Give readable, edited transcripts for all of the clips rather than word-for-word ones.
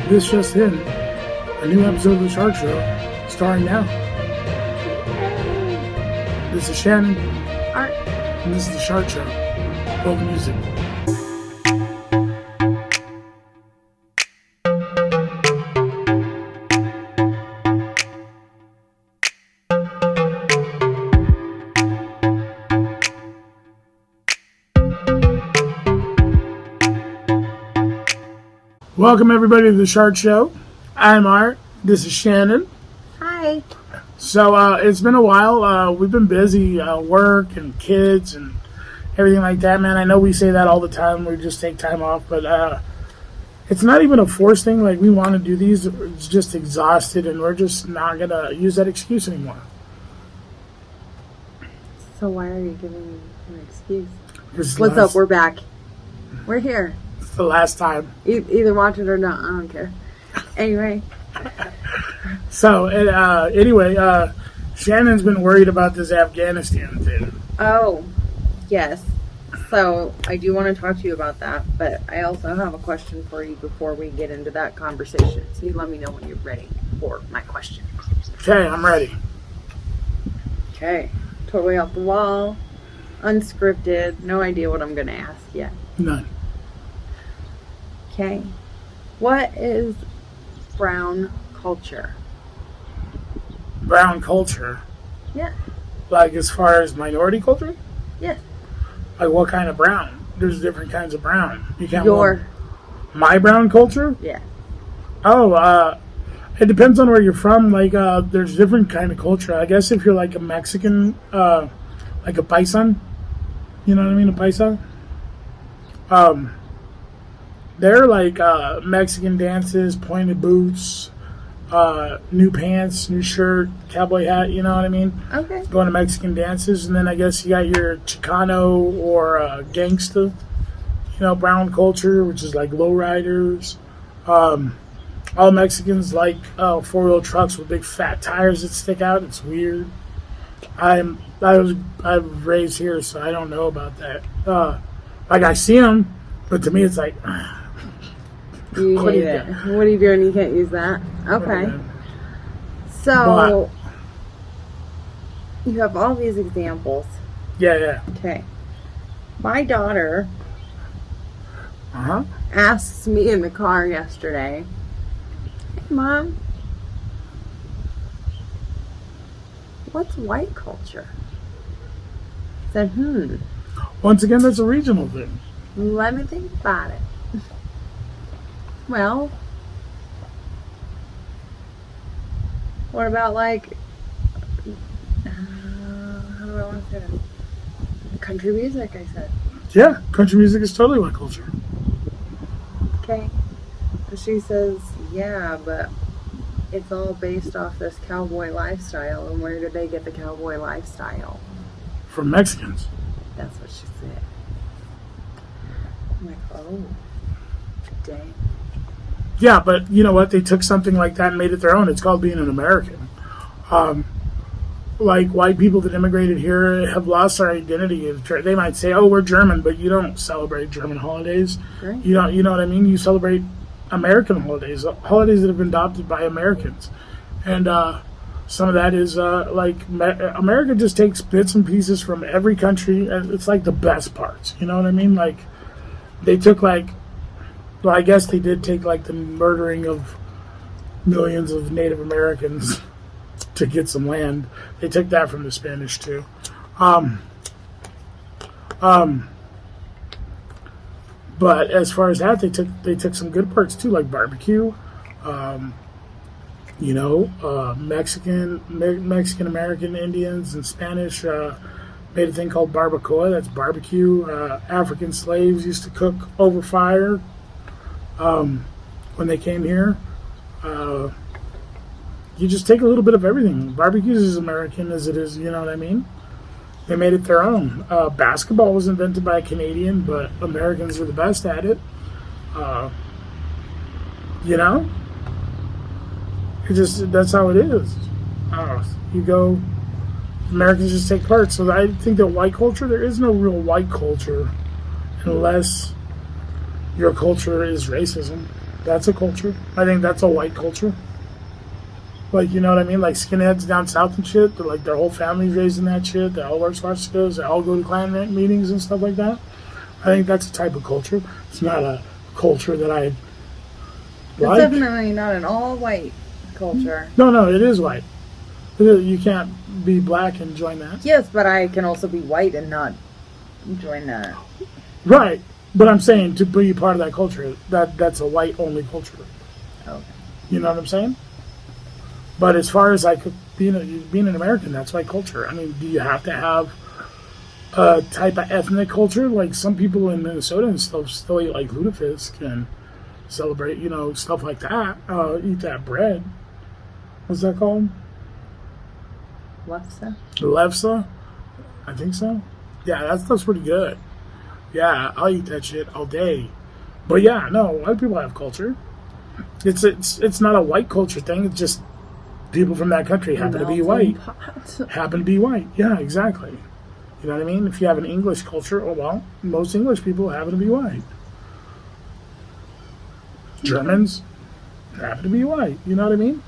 This just in, a new episode of the Shark Show, starring now. This is Shannon. Art. And this is the Shark Show. Roll the music. Welcome everybody to the Shark Show. I'm Art. This is Shannon. Hi. So it's been a while. We've been busy, work and kids and everything like that, man. I know we say that all the time. We just take time off, but it's not even a forced thing. Like, we want to do these. It's just exhausted, and we're just not going to use that excuse anymore. So why are you giving me an excuse? What's up? We're back. We're here. It's the last time. Either watch it or not. I don't care. Anyway. So, anyway, Shannon's been worried about this Afghanistan thing. Oh, yes. So, I do want to talk to you about that, but I also have a question for you before we get into that conversation. So, you let me know when you're ready for my question. Okay, I'm ready. Okay. Totally off the wall. Unscripted. No idea what I'm going to ask yet. None. Okay. What is brown culture? Brown culture? Yeah. Like, as far as minority culture? Yeah. Like, what kind of brown? There's different kinds of brown. You can't. My brown culture? Yeah. Oh, it depends on where you're from. Like, there's different kind of culture. I guess if you're like a Mexican, like a paisan, you know what I mean, a paisan? They're like Mexican dances, pointed boots, new pants, new shirt, cowboy hat, you know what I mean? Okay. Going to Mexican dances, and then I guess you got your Chicano or gangsta, brown culture, which is like lowriders. All Mexicans like four-wheel trucks with big fat tires that stick out. It's weird. I was raised here, so I don't know about that. Like, I see them, but to me it's like, you hate it. What are you doing? You can't use that. Okay. So you have all these examples. Yeah. Okay. My daughter asks me in the car yesterday, "Hey, Mom, what's white culture?" I said, Once again, that's a regional thing. Let me think about it. Well, what about, like, how do I want to say that? Country music, I said. Yeah, country music is totally white culture. Okay. And she says, yeah, but it's all based off this cowboy lifestyle. And where did they get the cowboy lifestyle? From Mexicans. That's what she said. I'm like, oh, dang. Yeah, but you know what? They took something like that and made it their own. It's called being an American. Like, white people that immigrated here have lost their identity. They might say, "Oh, we're German," but you don't celebrate German holidays. Right. You know what I mean? You celebrate American holidays that have been adopted by Americans, and some of that is America just takes bits and pieces from every country, and it's like the best parts. You know what I mean? Like, they took I guess they did take like the murdering of millions of Native Americans to get some land. They took that from the Spanish too. But as far as that, they took some good parts too, like barbecue. Mexican American Indians and Spanish made a thing called barbacoa. That's barbecue. African slaves used to cook over fire when they came here. You just take a little bit of everything. Barbecue is as American as it is, you know what I mean? They made it their own. Basketball was invented by a Canadian, but Americans are the best at it. That's how it is. Americans just take part. So I think that white culture, there is no real white culture unless your culture is racism. That's a culture. I think that's a white culture. Like, you know what I mean? Like skinheads down south and shit. They're like their whole family's raised in that shit. They all wear swastikas. They all go to clan meetings and stuff like that. I think that's a type of culture. It's not a culture that I like. It's definitely not an all-white culture. No, it is white. You can't be black and join that. Yes, but I can also be white and not join that. Right. But I'm saying to be part of that culture, that's a white-only culture. Okay. You know what I'm saying? But as far as like being an American, that's white culture. I mean, do you have to have a type of ethnic culture? Like some people in Minnesota and stuff still eat like lutefisk and celebrate, stuff like that. Eat that bread. What's that called? Lefse? Lefse? I think so. Yeah, that stuff's pretty good. Yeah, I'll eat that shit all day. But yeah, no, white people have culture. It's not a white culture thing. It's just people from that country happen to be white. Happen to be white. Yeah, exactly. You know what I mean? If you have an English culture, most English people happen to be white. Germans happen to be white. You know what I mean?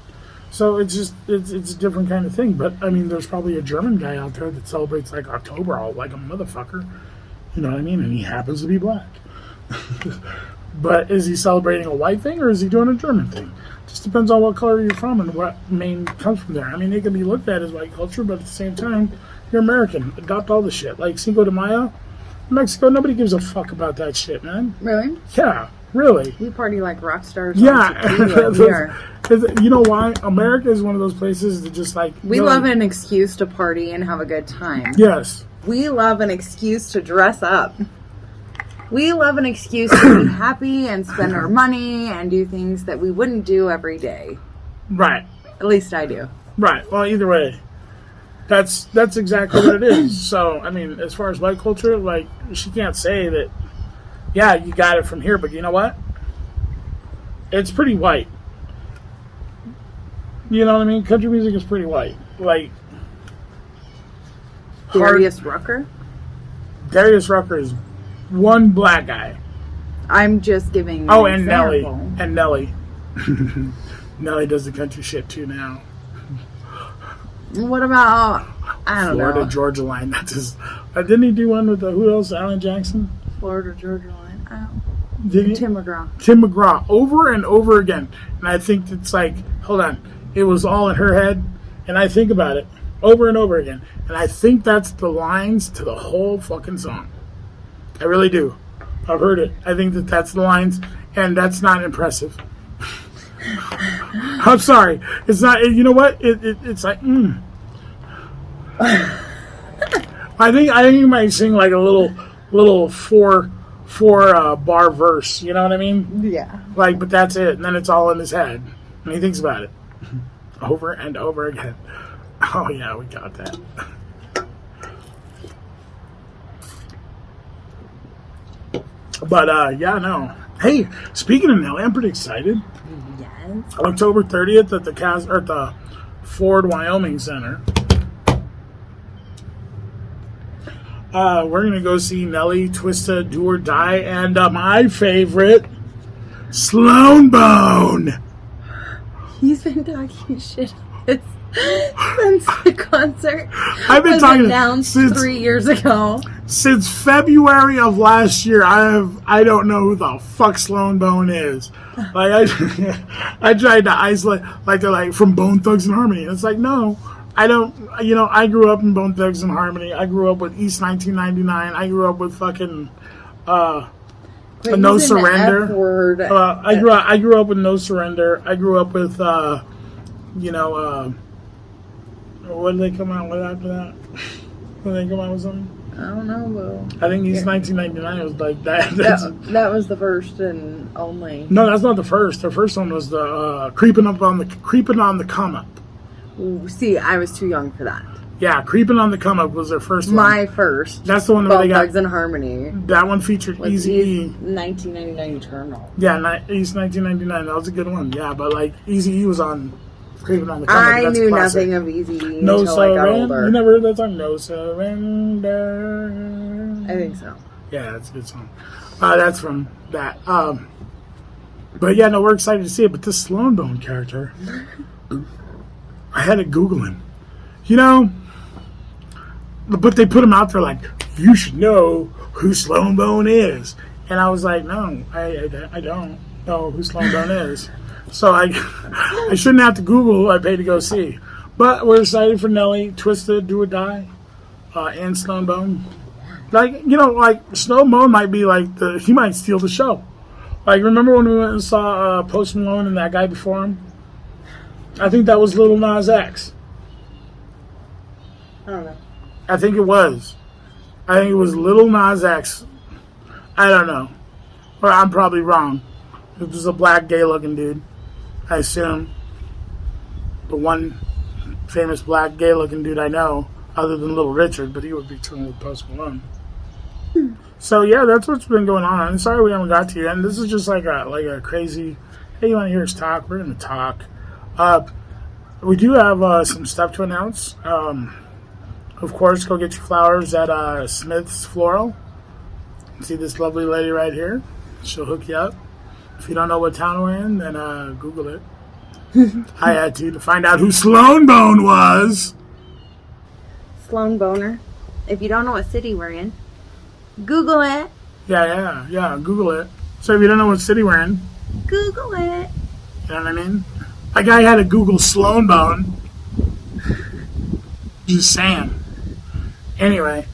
So it's a different kind of thing. But I mean, there's probably a German guy out there that celebrates like October all like a motherfucker. You know what I mean? And he happens to be black. But is he celebrating a white thing or is he doing a German thing? Just depends on what color you're from and what main comes from there. I mean, it can be looked at as white culture, but at the same time, you're American. Adopt all the shit. Like Cinco de Mayo, Mexico, nobody gives a fuck about that shit, man. Really? Yeah, really. We party like rock stars. Yeah. Here. You know why? America is one of those places that just like... We love an excuse to party and have a good time. Yes. We love an excuse to dress up. We love an excuse to be happy and spend our money and do things that we wouldn't do every day. Right. At least I do. Right. Well, either way, that's exactly what it is. So, I mean, as far as white culture, like, she can't say that, yeah, you got it from here, but you know what? It's pretty white. You know what I mean? Country music is pretty white. Like, Darius Rucker? Darius Rucker is one black guy. I'm just giving an an Nelly. example. And Nelly. Nelly does the country shit too now. What about, I don't Florida, know. Georgia line. That's his. Didn't he do one with who else? Alan Jackson? Florida, Georgia line. Oh. Did he? Tim McGraw. Tim McGraw. Over and over again. And I think it's like, hold on. It was all in her head. And I think about it over and over again. And I think that's the lines to the whole fucking song. I really do. I've heard it. I think that's the lines, and that's not impressive. I'm sorry. It's not. You know what? It's like. I think you might sing like a little four bar verse. You know what I mean? Yeah. Like, but that's it, and then it's all in his head, and he thinks about it over and over again. Oh yeah, we got that. But, yeah, no. Hey, speaking of Nelly, I'm pretty excited. Yes. October 30th at the Ford, Wyoming Center. We're going to go see Nelly, Twista, Do or Die, and my favorite, Sloan Bone. He's been talking shit since the concert I've been talking announced since 3 years ago. Since February of last year, I don't know who the fuck Sloan Bone is. Like I tried to isolate like they're like from Bone Thugs and Harmony. It's like no, I don't. I grew up in Bone Thugs and Harmony. I grew up with East 1999. I grew up with fucking No Surrender. I grew up with No Surrender. I grew up with what did they come out with after that? When they come out with something? I don't know, Will. I think East 1999 was like that. That was the first and only. No, that's not the first. The first one was the creeping on the come up. Ooh, see, I was too young for that. Yeah, creeping on the come up was their first one. My first. That's the one where they got Thugs and Harmony. That one featured Eazy-E. 1999 Eternal. Yeah, East 1999. That was a good one. Yeah, but like Eazy-E was on creeping on the come up. I knew nothing of Eazy-E No until I got older. You never heard that song? No Surrender. I think so. Yeah, that's a good song. That's from that. But yeah, no, we're excited to see it. But this Sloan Bone character, I had to Google him. You know, but they put him out there like, you should know who Sloan Bone is. And I was like, no, I don't know who Sloan Bone is. So I shouldn't have to Google who I paid to go see. But we're excited for Nelly, Twisted, Do or Die, and Sloan Bone. Like, you know, like, Sloan Bone might be like, he might steal the show. Like, remember when we went and saw Post Malone and that guy before him? I think that was Lil Nas X. I don't know. I think it was. I think it was Lil Nas X. I don't know. Or I'm probably wrong. It was a black, gay-looking dude, I assume. The one famous black, gay-looking dude I know, other than Little Richard, but he would be touring with Post Malone. So yeah, that's what's been going on. I'm sorry we haven't got to you, and this is just like a crazy. Hey, you want to hear us talk? We're going to talk. We do have some stuff to announce. Of course, go get your flowers at Smith's Floral. See this lovely lady right here? She'll hook you up. If you don't know what town we're in, then Google it. I had to find out who Sloan Bone was. Sloan Boner. If you don't know what city we're in, Google it. Yeah. Google it. So if you don't know what city we're in, Google it. you know what I mean? Like I had to Google Sloan Bone. Just saying. Anyway,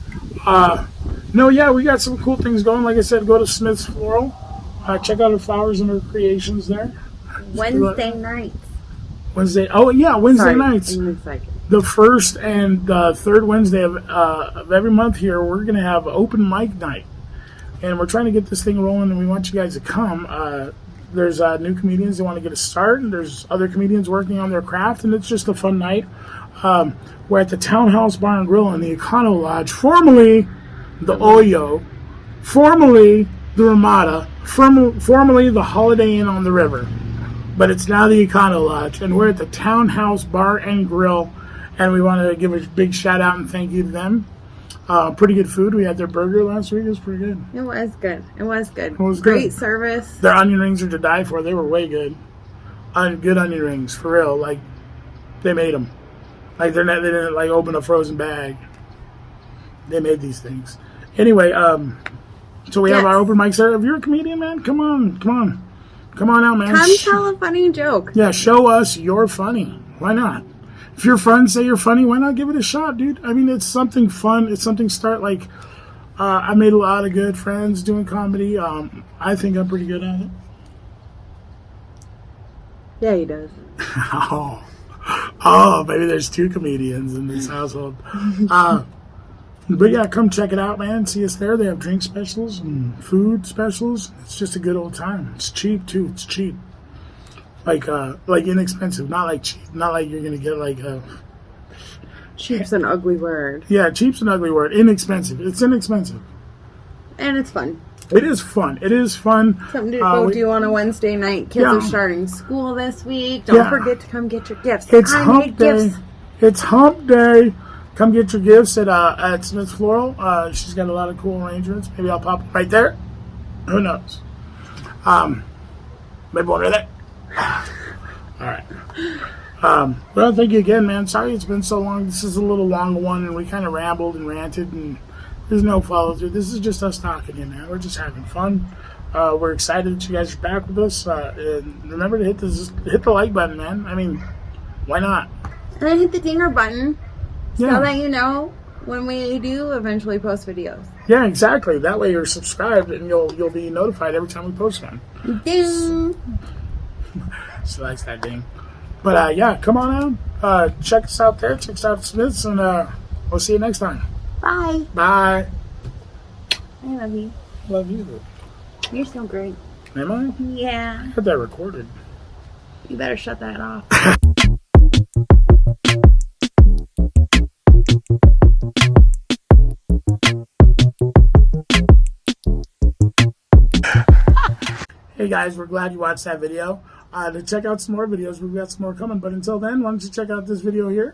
no, yeah, we got some cool things going. Like I said, go to Smith's Floral. Check out her flowers and her creations there. Wednesday nights. Wednesday. Oh yeah, Wednesday nights. Second. The first and third Wednesday of every month here, we're going to have open mic night. And we're trying to get this thing rolling, and we want you guys to come. There's new comedians that want to get a start, and there's other comedians working on their craft, and it's just a fun night. We're at the Townhouse Bar and Grill in the Econo Lodge, formerly the Oyo, formerly the Ramada, formerly the Holiday Inn on the River. But it's now the Econo Lodge, and we're at the Townhouse Bar and Grill, and we want to give a big shout out and thank you to them. Pretty good food. We had their burger last week. It was pretty good. It was good. It was good. It was Great good. service. Their onion rings are to die for. They were way good. Good onion rings, for real. Like, they made them. Like, they didn't, like, open a frozen bag. They made these things. Anyway, so we have our open mics there. If you're a comedian, man, come on out, man. Come tell a funny joke. Yeah, show us you're funny. Why not? If you're fun, say you're funny. Why not give it a shot, dude? I mean, it's something fun. It's something like. I made a lot of good friends doing comedy. I think I'm pretty good at it. Yeah, he does. Oh, maybe there's two comedians in this household. But yeah, come check it out, man. See us there. They have drink specials and food specials. It's just a good old time. It's cheap too. It's cheap. Like inexpensive, not like cheap. Not like you're gonna get like Cheap's an ugly word. Yeah, cheap's an ugly word. Inexpensive. It's inexpensive. And it's fun. It is fun. It is fun. Something to go do on a Wednesday night. Kids are starting school this week. Don't forget to come get your gifts. It's hump day. It's hump day. Come get your gifts at Smith's Floral. She's got a lot of cool arrangements. Maybe I'll pop right there. Who knows? Maybe one right there. All right. Well, thank you again, man. Sorry it's been so long. This is a little long one, and we kind of rambled and ranted, and there's no follow through. This is just us talking here, man. We're just having fun. We're excited that you guys are back with us. And remember to hit the like button, man. I mean, why not? And then hit the dinger button so that you know when we do eventually post videos. Yeah, exactly. That way you're subscribed and you'll be notified every time we post one. Ding. She likes that ding. But yeah, come on out. Check us out there. Check us out at Smith's, and we'll see you next time. Bye. Bye. I love you. Love you. You're so great. Am I? Yeah. I had that recorded. You better shut that off. Hey guys, we're glad you watched that video. To check out some more videos, we've got some more coming. But until then, why don't you check out this video here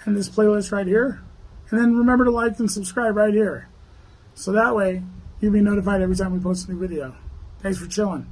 and this playlist right here. And then remember to like and subscribe right here. So that way, you'll be notified every time we post a new video. Thanks for chilling.